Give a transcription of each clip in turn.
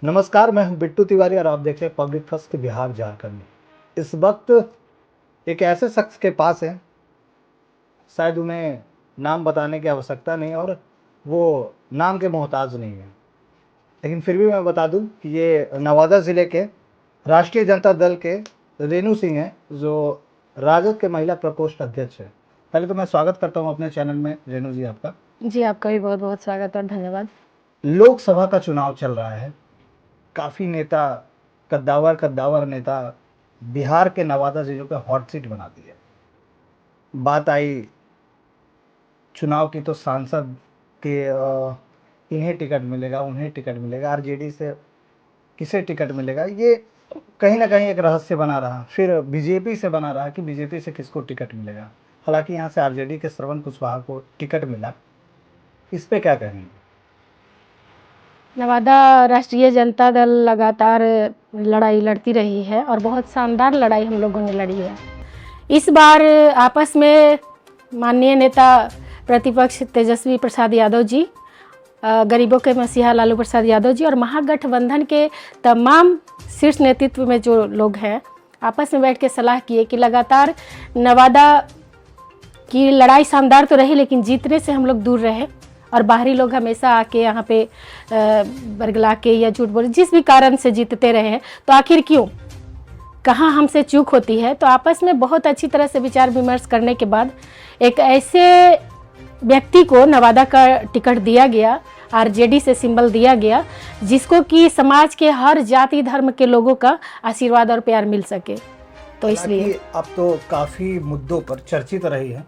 नमस्कार, मैं हूं बिट्टू तिवारी और आप देख रहे हैं पब्लिक फर्स्ट बिहार झारखंड। इस वक्त एक ऐसे शख्स के पास है, शायद उन्हें नाम बताने की आवश्यकता नहीं और वो नाम के मोहताज नहीं है, लेकिन फिर भी मैं बता दूं कि ये नवादा ज़िले के राष्ट्रीय जनता दल के रेणु सिंह हैं, जो राजद के महिला प्रकोष्ठ अध्यक्ष है। पहले तो मैं स्वागत करता हूं अपने चैनल में रेणु जी आपका। जी, आपका भी बहुत बहुत स्वागत और धन्यवाद। लोकसभा का चुनाव चल रहा है, काफ़ी नेता कद्दावर नेता बिहार के नवादा जिलों पे हॉट सीट बना दी है। बात आई चुनाव की तो सांसद के इन्हें टिकट मिलेगा, उन्हें टिकट मिलेगा, आरजेडी से किसे टिकट मिलेगा, ये कहीं ना कहीं एक रहस्य बना रहा। फिर बीजेपी से बना रहा कि बीजेपी से किसको टिकट मिलेगा। हालांकि यहाँ से आरजेडी के श्रवण कुशवाहा को टिकट मिला। इस पे क्या कहेंगे? नवादा राष्ट्रीय जनता दल लगातार लड़ाई लड़ती रही है और बहुत शानदार लड़ाई हम लोगों ने लड़ी है। इस बार आपस में माननीय नेता प्रतिपक्ष तेजस्वी प्रसाद यादव जी, गरीबों के मसीहा लालू प्रसाद यादव जी और महागठबंधन के तमाम शीर्ष नेतृत्व में जो लोग हैं, आपस में बैठ के सलाह किए कि लगातार नवादा की लड़ाई शानदार तो रही, लेकिन जीतने से हम लोग दूर रहे और बाहरी लोग हमेशा आके यहाँ पे बरगला के या झूठ बोल जिस भी कारण से जीतते रहे हैं, तो आखिर क्यों, कहाँ हमसे चूक होती है। तो आपस में बहुत अच्छी तरह से विचार विमर्श करने के बाद एक ऐसे व्यक्ति को नवादा का टिकट दिया गया, आरजेडी से सिंबल दिया गया, जिसको कि समाज के हर जाति धर्म के लोगों का आशीर्वाद और प्यार मिल सके। तो इसलिए अब तो काफ़ी मुद्दों पर चर्चित रही है।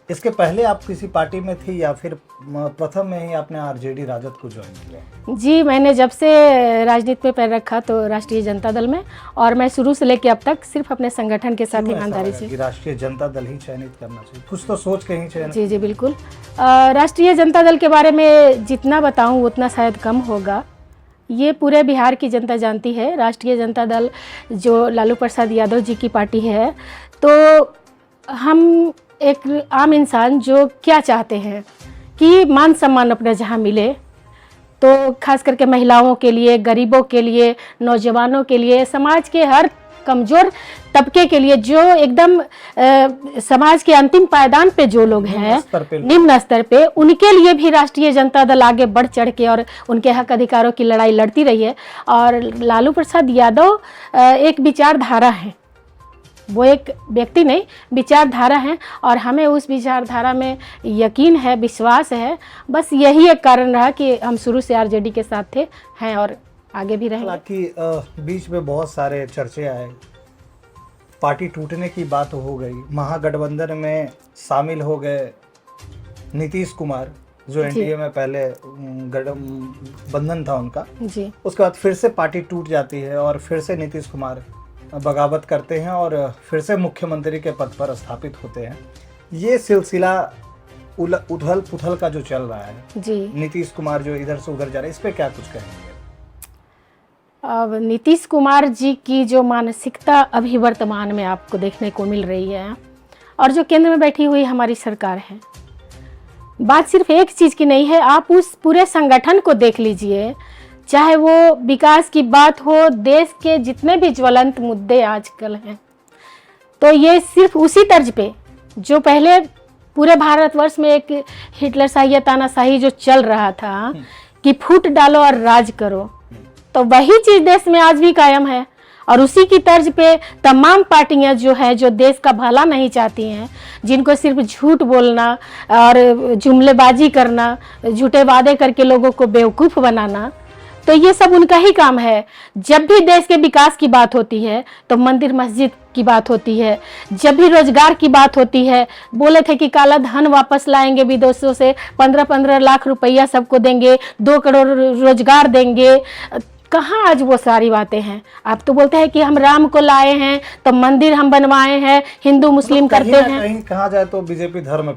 इसके पहले आप किसी पार्टी में थी या फिर प्रथम में ही आपने आरजेडी राजद को ज्वाइन किया? जी, मैंने जब से राजनीति में पैर रखा तो राष्ट्रीय जनता दल में, और मैं शुरू से लेकर अब तक सिर्फ अपने संगठन के साथ ईमानदारी से। राष्ट्रीय जनता दल ही चयनित करना चाहिए, कुछ तो सोच के ही चयनित। जी बिल्कुल। राष्ट्रीय जनता दल के बारे में जितना बताऊं उतना शायद कम होगा। ये पूरे बिहार की जनता जानती है। राष्ट्रीय जनता दल जो लालू प्रसाद यादव जी की पार्टी है, तो हम एक आम इंसान जो क्या चाहते हैं कि मान सम्मान अपना जहाँ मिले, तो खास करके महिलाओं के लिए, गरीबों के लिए, नौजवानों के लिए, समाज के हर कमज़ोर तबके के लिए, जो एकदम समाज के अंतिम पायदान पे जो लोग हैं, निम्न स्तर पे, उनके लिए भी राष्ट्रीय जनता दल आगे बढ़ चढ़ के और उनके हक अधिकारों की लड़ाई लड़ती रही है। और लालू प्रसाद यादव एक विचारधारा है, वो एक व्यक्ति नहीं, विचारधारा है, और हमें उस विचारधारा में यकीन है, विश्वास है। बस यही एक कारण रहा कि हम शुरू से आरजेडी के साथ थे, हैं और आगे भी रहेंगे। हालांकि बीच में बहुत सारे चर्चे आए, पार्टी टूटने की बात हो गई, महागठबंधन में शामिल हो गए नीतीश कुमार, जो एनडीए में पहले गठबंधन था उनका जी। उसके बाद फिर से पार्टी टूट जाती है और फिर से नीतीश कुमार बगावत करते हैं और फिर से मुख्यमंत्री के पद पर स्थापित होते हैं। ये सिलसिला उथल पुथल का जो चल रहा है जी, नीतीश कुमार जो इधर से उधर जा रहे हैं, इस पे क्या कुछ कहेंगे? अब नीतीश कुमार जी की जो मानसिकता अभी वर्तमान में आपको देखने को मिल रही है, और जो केंद्र में बैठी हुई हमारी सरकार है, बात सिर्फ एक चीज़ की नहीं है। आप उस पूरे संगठन को देख लीजिए, चाहे वो विकास की बात हो, देश के जितने भी ज्वलंत मुद्दे आजकल हैं, तो ये सिर्फ उसी तर्ज पे जो पहले पूरे भारतवर्ष में एक हिटलरशाही या तानाशाही जो चल रहा था कि फूट डालो और राज करो, तो वही चीज़ देश में आज भी कायम है। और उसी की तर्ज पे तमाम पार्टियां जो है, जो देश का भला नहीं चाहती हैं, जिनको सिर्फ झूठ बोलना और जुमलेबाजी करना, झूठे वादे करके लोगों को बेवकूफ़ बनाना, तो ये सब उनका ही काम है। जब भी देश के विकास की बात होती है तो मंदिर मस्जिद की बात होती है, जब भी रोजगार की बात होती है, बोले थे कि काला धन वापस लाएंगे, विदेशों से 15-15 लाख रुपया सबको देंगे, 2 करोड़ रोजगार देंगे, कहाँ आज वो सारी बातें हैं। आप तो बोलते हैं कि हम राम को लाए हैं तो मंदिर हम बनवाए हैं, हिंदू मुस्लिम करते हैं। कहीं कहा जाए तो बीजेपी धर्म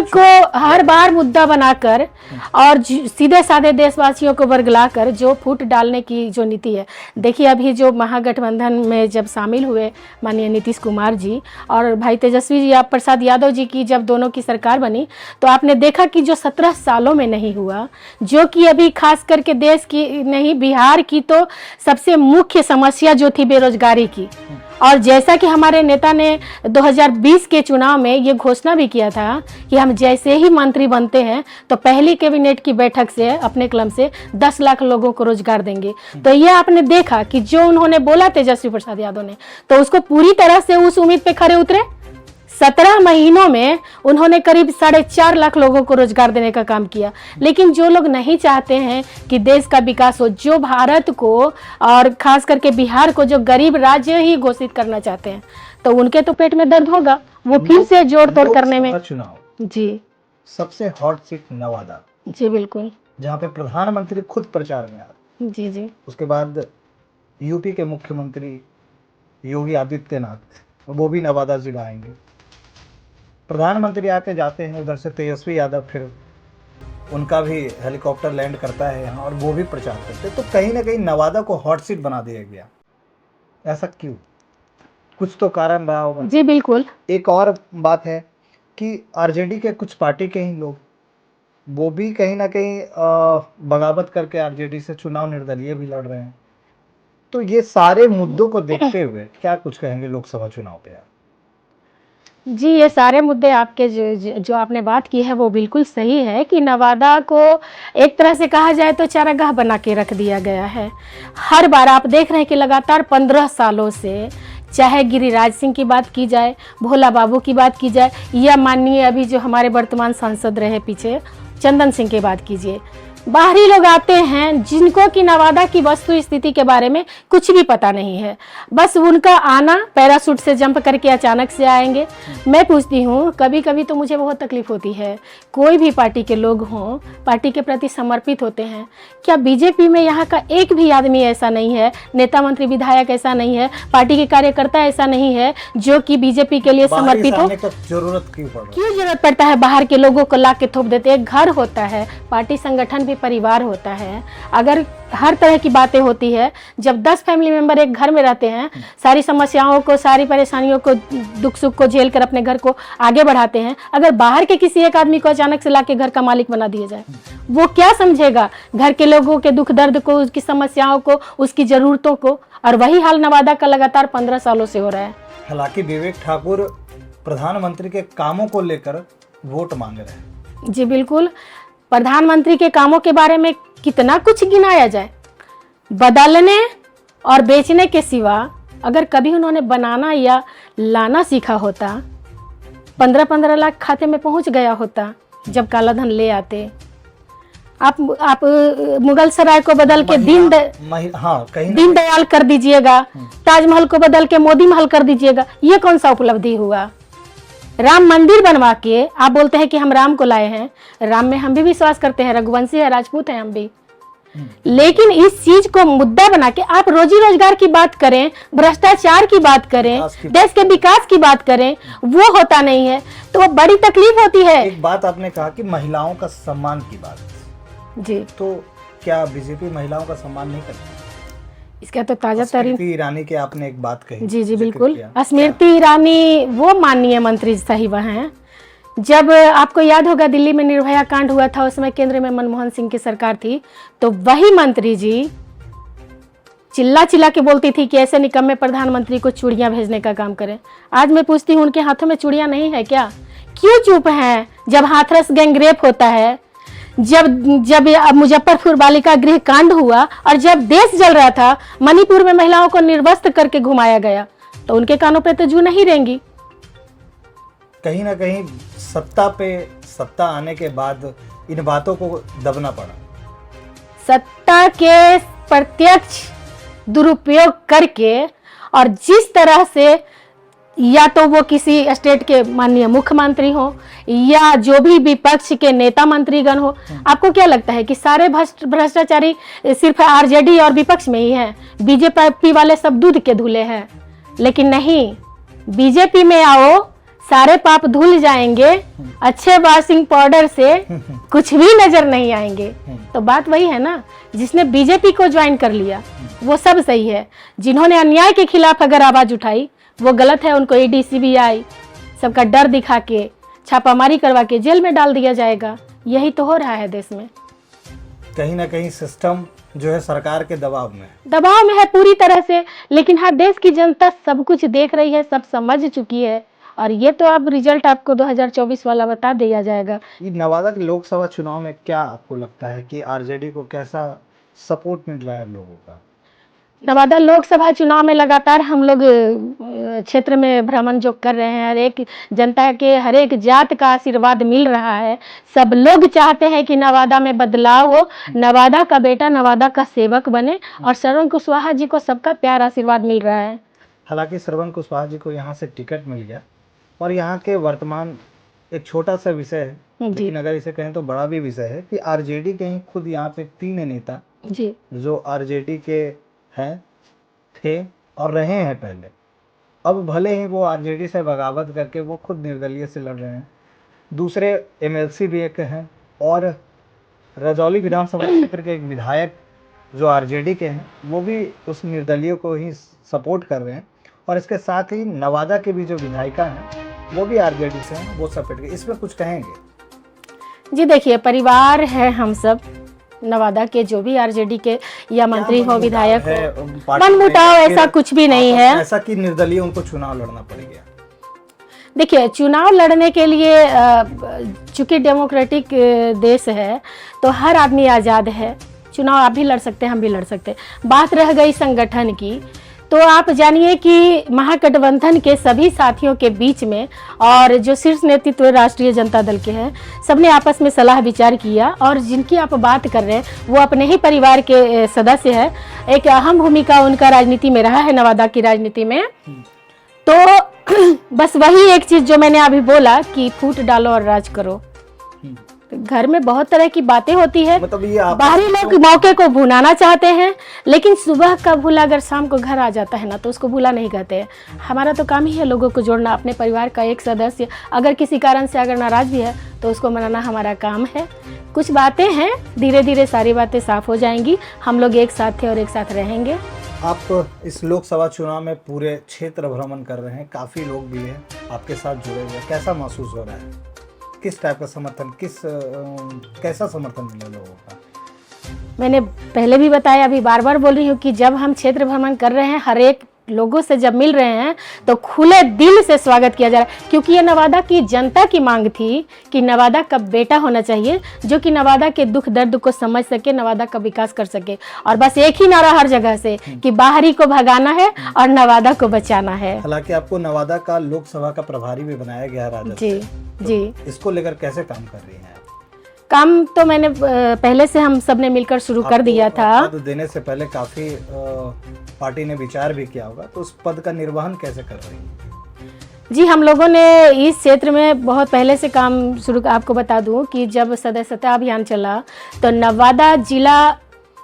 को हर बार मुद्दा बनाकर और सीधे साधे देशवासियों को वर्गलाकर जो फूट डालने की जो नीति है। देखिए अभी जो महागठबंधन में जब शामिल हुए माननीय नीतीश कुमार जी और भाई तेजस्वी जी प्रसाद यादव जी की जब दोनों की सरकार बनी, तो आपने देखा कि जो 17 सालों में नहीं हुआ, जो कि अभी खास करके देश की नहीं बिहार की तो सबसे मुख्य समस्या जो थी बेरोजगारी की। और जैसा कि हमारे नेता ने 2020 के चुनाव में ये घोषणा भी किया था कि हम जैसे ही मंत्री बनते हैं तो पहली कैबिनेट की बैठक से अपने कलम से 10 लाख लोगों को रोजगार देंगे। तो ये आपने देखा कि जो उन्होंने बोला तेजस्वी प्रसाद यादव ने, तो उसको पूरी तरह से उस उम्मीद पे खरे उतरे। 17 महीनों में उन्होंने करीब 4.5 लाख लोगों को रोजगार देने का काम किया। लेकिन जो लोग नहीं चाहते हैं कि देश का विकास हो, जो भारत को और खास करके बिहार को जो गरीब राज्य ही घोषित करना चाहते हैं, तो उनके तो पेट में दर्द होगा वो फिर से जोड़ तोड़ करने में। चुनाव जी सबसे हॉट सीट नवादा, जी बिल्कुल, जहाँ पे प्रधानमंत्री खुद प्रचार में आ रहे। जी जी। उसके बाद यूपी के मुख्यमंत्री योगी आदित्यनाथ, वो भी नवादा जिला आएंगे। प्रधानमंत्री आके जाते हैं, उधर से तेजस्वी यादव फिर उनका भी हेलीकॉप्टर लैंड करता है यहाँ और वो भी प्रचार करते हैं। तो कहीं ना कहीं नवादा को हॉट सीट बना दिया गया। ऐसा क्यों? कुछ तो कारण रहा होगा। जी बिल्कुल। एक और बात है कि आरजेडी के कुछ पार्टी के ही लोग वो भी कहीं ना कहीं बगावत करके आरजेडी से चुनाव निर्दलीय भी लड़ रहे हैं। तो ये सारे मुद्दों को देखते हुए क्या कुछ कहेंगे लोकसभा चुनाव पे? जी, ये सारे मुद्दे आपके जो आपने बात की है वो बिल्कुल सही है कि नवादा को एक तरह से कहा जाए तो चारागाह बना के रख दिया गया है। हर बार आप देख रहे हैं कि लगातार 15 सालों से, चाहे गिरिराज सिंह की बात की जाए, भोला बाबू की बात की जाए, या माननीय अभी जो हमारे वर्तमान सांसद रहे पीछे चंदन सिंह की बात कीजिए, बाहरी लोग आते हैं जिनको कि नवादा की वस्तु स्थिति के बारे में कुछ भी पता नहीं है। बस उनका आना पैराशूट से जंप करके अचानक से आएंगे। मैं पूछती हूँ, कभी कभी तो मुझे बहुत तकलीफ होती है, कोई भी पार्टी के लोग हों, पार्टी के प्रति समर्पित होते हैं, क्या बीजेपी में यहाँ का एक भी आदमी ऐसा नहीं है, नेता मंत्री विधायक ऐसा नहीं है, पार्टी के कार्यकर्ता ऐसा नहीं है जो कि बीजेपी के लिए समर्पित हो? क्यों जरूरत पड़ता है बाहर के लोगों को ला के थोप देते? एक घर होता है, पार्टी संगठन परिवार होता है। अगर हर तरह की बातें होती है, जब 10 फैमिली मेंबर एक घर में रहते हैं, सारी समस्याओं को, सारी परेशानियों को, दुख सुख को झेल कर अपने घर को आगे बढ़ाते हैं, अगर बाहर के किसी एक आदमी को अचानक से लाके घर का मालिक बना दिया जाए, वो क्या समझेगा घर के लोगों के दुख दर्द को, उसकी समस्याओं को, उसकी जरूरतों को? और वही हाल नवादा का लगातार 15 सालों से हो रहा है। हालांकि विवेक ठाकुर प्रधानमंत्री के कामों को लेकर वोट मांग रहे हैं। जी बिल्कुल, प्रधानमंत्री के कामों के बारे में कितना कुछ गिनाया जाए। बदलने और बेचने के सिवा अगर कभी उन्होंने बनाना या लाना सीखा होता, 15-15 लाख खाते में पहुंच गया होता जब काला धन ले आते। आप मुगल सराय को बदल के दीनदयाल कर दीजिएगा, ताजमहल को बदल के मोदी महल कर दीजिएगा, ये कौन सा उपलब्धि हुआ? राम मंदिर बनवा के आप बोलते हैं कि हम राम को लाए हैं। राम में हम भी विश्वास करते हैं, रघुवंशी है, राजपूत हैं हम भी। लेकिन इस चीज को मुद्दा बना के आप रोजी रोजगार की बात करें, भ्रष्टाचार की बात करें, देश के विकास की बात करें, वो होता नहीं है, तो वो बड़ी तकलीफ होती है। एक बात आपने कहा कि महिलाओं का सम्मान की बात जी, तो क्या बीजेपी महिलाओं का सम्मान नहीं करती? इसका तो ताजा तरीन स्मृति ईरानी की आपने एक बात कही। जी जी बिल्कुल, स्मृति ईरानी वो माननीय मंत्री सही वह हैं। जब आपको याद होगा दिल्ली में निर्भया कांड हुआ था, उस समय केंद्र में मनमोहन सिंह की सरकार थी, तो वही मंत्री जी चिल्ला चिल्ला के बोलती थी कि ऐसे निकम्मे प्रधानमंत्री को चूड़ियां भेजने का काम करें। आज मैं पूछती हूँ, उनके हाथों में चूड़ियां नहीं है क्या? क्यों चुप हैं? जब हाथरस गैंगरेप होता है, जब मुजफ्फरपुर बालिका गृह कांड हुआ और जब देश जल रहा था, मणिपुर में महिलाओं को निर्वस्त्र करके घुमाया गया, तो उनके कानों पे तो जू नहीं रहेंगी। कहीं ना कहीं सत्ता आने के बाद इन बातों को दबना पड़ा। सत्ता के प्रत्यक्ष दुरुपयोग करके और जिस तरह से या तो वो किसी स्टेट के माननीय मुख्यमंत्री हो या जो भी विपक्ष के नेता मंत्रीगण हो। आपको क्या लगता है कि सारे भ्रष्टाचारी सिर्फ आरजेडी और विपक्ष में ही हैं? बीजेपी वाले सब दूध के धुले हैं? लेकिन नहीं, बीजेपी में आओ सारे पाप धुल जाएंगे, अच्छे वॉशिंग पाउडर से कुछ भी नजर नहीं आएंगे। तो बात वही है ना, जिसने बीजेपी को ज्वाइन कर लिया वो सब सही है, जिन्होंने अन्याय के खिलाफ अगर आवाज उठाई वो गलत है। उनको ईडी सीबीआई सबका डर दिखा के छापामारी करवा के जेल में डाल दिया जाएगा। यही तो हो रहा है देश में। कहीं ना कहीं सिस्टम जो है सरकार के दबाव में है पूरी तरह से। लेकिन हाँ, देश की जनता सब कुछ देख रही है, सब समझ चुकी है, और ये तो अब रिजल्ट आपको 2024 वाला बता दिया जाएगा। ये नवादा के लोकसभा चुनाव में क्या आपको लगता है कि आरजेडी को कैसा सपोर्ट मिल रहा है लोगों का? नवादा लोकसभा चुनाव में लगातार हम लोग क्षेत्र में भ्रमण जो कर रहे हैं, हर एक जनता के हर एक जात का आशीर्वाद मिल रहा है। सब लोग चाहते हैं कि नवादा में बदलाव हो, नवादा का बेटा नवादा का सेवक बने, और श्रवण कुशवाहा जी को सबका प्यार आशीर्वाद मिल रहा है। हालांकि श्रवण कुशवाहा जी को यहाँ से टिकट मिल गया, और यहाँ के वर्तमान एक छोटा सा विषय है, लेकिन अगर इसे कहें तो बड़ा भी विषय है कि आरजेडी के ही खुद यहाँ पे 3 नेता जी जो आरजेडी के हैं, थे और रहे हैं पहले, अब भले ही वो आरजेडी से बगावत करके वो खुद निर्दलीय से लड़ रहे हैं। दूसरे एमएलसी भी एक हैं, और रजौली विधानसभा क्षेत्र के एक विधायक जो आरजेडी के हैं वो भी उस निर्दलीय को ही सपोर्ट कर रहे हैं, और इसके साथ ही नवादा के भी जो विधायिका हैं वो भी आरजेडी से हैं, वो सपोर्ट कर। इसमें कुछ कहेंगे? जी देखिए, परिवार है हम सब, नवादा के जो भी आरजेडी के या मंत्री हो, विधायक हो, मनमुटाव ऐसा कुछ भी नहीं है। ऐसा कि निर्दलीय उनको चुनाव लड़ना पड़ गया? देखिए, चुनाव लड़ने के लिए चूंकि डेमोक्रेटिक देश है तो हर आदमी आज़ाद है। चुनाव आप भी लड़ सकते हैं, हम भी लड़ सकते हैं। बात रह गई संगठन की, तो आप जानिए कि महागठबंधन के सभी साथियों के बीच में और जो शीर्ष नेतृत्व राष्ट्रीय जनता दल के हैं, सबने आपस में सलाह विचार किया, और जिनकी आप बात कर रहे हैं वो अपने ही परिवार के सदस्य है। एक अहम भूमिका उनका राजनीति में रहा है, नवादा की राजनीति में। तो बस वही एक चीज जो मैंने अभी बोला कि फूट डालो और राज करो। घर में बहुत तरह की बातें होती है, मतलब ये बाहरी लोग मौके को भुनाना चाहते हैं, लेकिन सुबह का भूला अगर शाम को घर आ जाता है ना तो उसको भूला नहीं कहते हैं। हमारा तो काम ही है लोगों को जोड़ना। अपने परिवार का एक सदस्य अगर किसी कारण से अगर नाराज भी है तो उसको मनाना हमारा काम है। कुछ बातें हैं, धीरे धीरे सारी बातें साफ हो जाएंगी। हम लोग एक साथ थे और एक साथ रहेंगे। आप इस लोकसभा चुनाव में पूरे क्षेत्र भ्रमण कर रहे हैं, काफी लोग भी हैं आपके साथ जुड़े हुए, कैसा महसूस हो रहा है? किस टाइप का समर्थन, कैसा समर्थन मिला लोगों का? मैंने पहले भी बताया, अभी बार बार बोल रही हूँ कि जब हम क्षेत्र भ्रमण कर रहे हैं, हर एक लोगों से जब मिल रहे हैं तो खुले दिल से स्वागत किया जा रहा है, क्योंकि ये नवादा की जनता की मांग थी कि नवादा का बेटा होना चाहिए जो कि नवादा के दुख दर्द को समझ सके, नवादा का विकास कर सके। और बस एक ही नारा हर जगह से कि बाहरी को भगाना है और नवादा को बचाना है। हालांकि आपको नवादा का लोकसभा का प्रभारी भी बनाया गया राजा जी तो जी। इसको लेकर कैसे काम कर रही हैं? काम तो मैंने पहले से हम सब ने मिलकर शुरू कर दिया था। पद देने से पहले काफी पार्टी ने विचार भी किया होगा, तो उस पद का निर्वहन कैसे कर रही है? जी, हम लोगों ने इस क्षेत्र में बहुत पहले से काम शुरू। आपको बता दूं कि जब सदस्यता अभियान चला तो नवादा जिला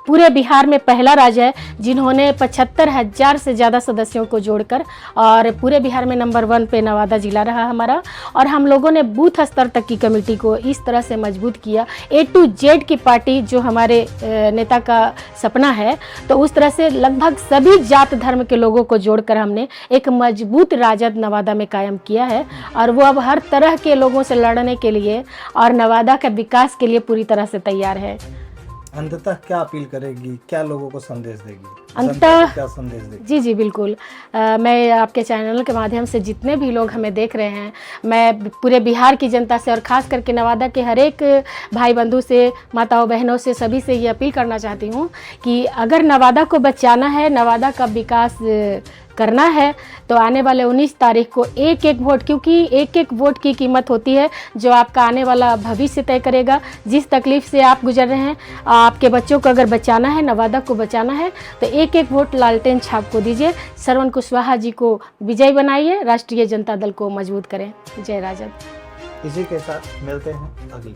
पूरे बिहार में पहला राज्य है जिन्होंने 75,000 से ज़्यादा सदस्यों को जोड़कर, और पूरे बिहार में नंबर 1 पे नवादा जिला रहा हमारा। और हम लोगों ने बूथ स्तर तक की कमेटी को इस तरह से मजबूत किया, A to Z की पार्टी जो हमारे नेता का सपना है, तो उस तरह से लगभग सभी जात धर्म के लोगों को जोड़कर हमने एक मजबूत राजद नवादा में कायम किया है। और वो अब हर तरह के लोगों से लड़ने के लिए और नवादा के विकास के लिए पूरी तरह से तैयार है। अंततः क्या अपील करेगी, क्या लोगों को संदेश देगी, अंततः क्या संदेश देगी? जी जी बिल्कुल। मैं आपके चैनल के माध्यम से जितने भी लोग हमें देख रहे हैं, मैं पूरे बिहार की जनता से और ख़ास करके नवादा के हर एक भाई बंधु से, माताओं बहनों से, सभी से ये अपील करना चाहती हूँ कि अगर नवादा को बचाना है, नवादा का विकास करना है, तो आने वाले 19 तारीख को एक एक वोट, क्योंकि एक एक वोट की कीमत होती है जो आपका आने वाला भविष्य तय करेगा। जिस तकलीफ से आप गुजर रहे हैं, आपके बच्चों को अगर बचाना है, नवादा को बचाना है, तो एक एक वोट लालटेन छाप को दीजिए। श्रवण कुशवाहा जी को विजयी बनाइए, राष्ट्रीय जनता दल को मजबूत करें। जय राजद। इसी के साथ मिलते हैं अगली